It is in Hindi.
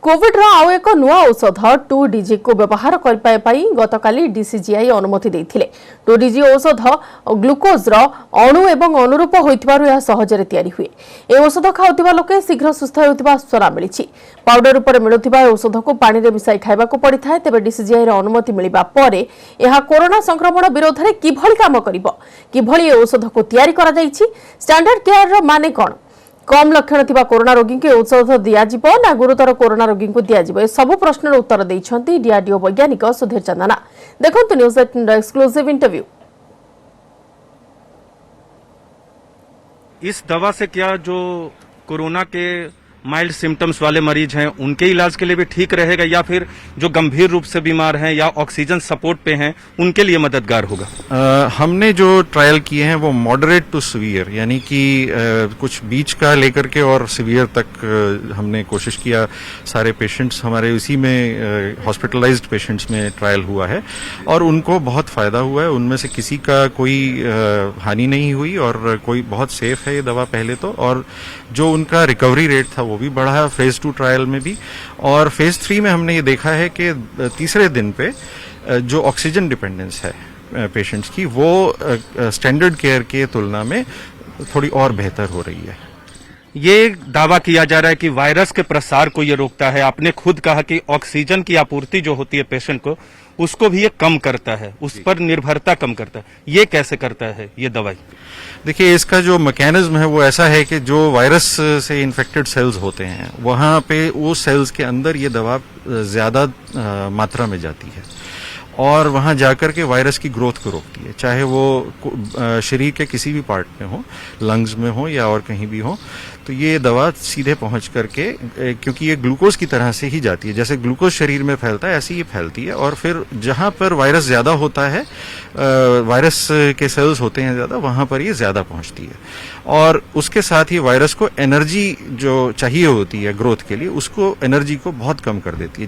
कोविड आउ एक नुआ औषध 2DG को व्यवहार करने गतकाली डीसीजीआई अनुमति देथिले। 2DG औषध ग्लुकोज अणु एवं अनुरूप होइतिबारु यह सहजरे तयारी हुए। ए औषध खाउतिबा लोके शीघ्र सुस्थ होइतिबा सूचना मिलिछि। पाउडर उपर मिलुतिबा औषध को पानी रे मिसाई खाइबाको पड़िथाय। तेबे डीसीजीआई रे अनुमति मिलिबा परे एहा कोरोना संक्रमण विरोध रे किभଳି काम करिवो, किभଳି ए औषध को तयारी करा जाइछि, स्टैंडर्ड केयर रो माने कोन, कम लक्षण थिबा कोरोना रोगी के औषध दियाजिबो ना गुरुतर कोरोना रोगी को दियाजिबो, ए सब प्रश्नर उत्तर दैछंती डीआरडीओ वैज्ञानिक सुधीर चंदना। देखंतु न्यूज 18 एक्सक्लूसिव इंटरव्यू। इस दवा से क्या जो कोरोना के माइल्ड सिम्टम्स वाले मरीज हैं उनके इलाज के लिए भी ठीक रहेगा, या फिर जो गंभीर रूप से बीमार हैं या ऑक्सीजन सपोर्ट पे हैं उनके लिए मददगार होगा? हमने जो ट्रायल किए हैं वो मॉडरेट टू सीवियर, यानी कि कुछ बीच का लेकर के और सीवियर तक हमने कोशिश किया। सारे पेशेंट्स हमारे उसी में हॉस्पिटलाइज्ड पेशेंट्स में ट्रायल हुआ है और उनको बहुत फायदा हुआ है। उनमें से किसी का कोई हानि नहीं हुई और कोई बहुत सेफ है ये दवा पहले तो, और जो उनका रिकवरी रेट था वो भी बढ़ा है फेज 2 ट्रायल में भी। और फेज 3 में हमने ये देखा है कि तीसरे दिन पे जो ऑक्सीजन डिपेंडेंस है पेशेंट्स की वो स्टैंडर्ड केयर के तुलना में थोड़ी और बेहतर हो रही है। ये दावा किया जा रहा है कि वायरस के प्रसार को ये रोकता है। आपने खुद कहा कि ऑक्सीजन की आपूर्ति जो होती है पेशेंट को उसको भी ये कम करता है, उस पर निर्भरता कम करता है। ये कैसे करता है ये दवाई? देखिए, इसका जो मैकेनिज्म है वो ऐसा है कि जो वायरस से इन्फेक्टेड सेल्स होते हैं वहां पे वो सेल्स के अंदर ये दवा ज्यादा मात्रा में जाती है और वहां जाकर के वायरस की ग्रोथ को रोकती है, चाहे वो शरीर के किसी भी पार्ट में हो, लंग्स में हो या और कहीं भी हो। तो ये दवा सीधे पहुंच करके, क्योंकि ये ग्लूकोज की तरह से ही जाती है, जैसे ग्लूकोज शरीर में फैलता है ऐसे ही फैलती है, और फिर जहां पर वायरस ज्यादा होता है, वायरस के सेल्स होते हैं ज्यादा, वहां पर ये ज्यादा पहुंचती है। और उसके साथ ही वायरस को एनर्जी जो चाहिए होती है ग्रोथ के लिए, उसको एनर्जी को बहुत कम कर देती है।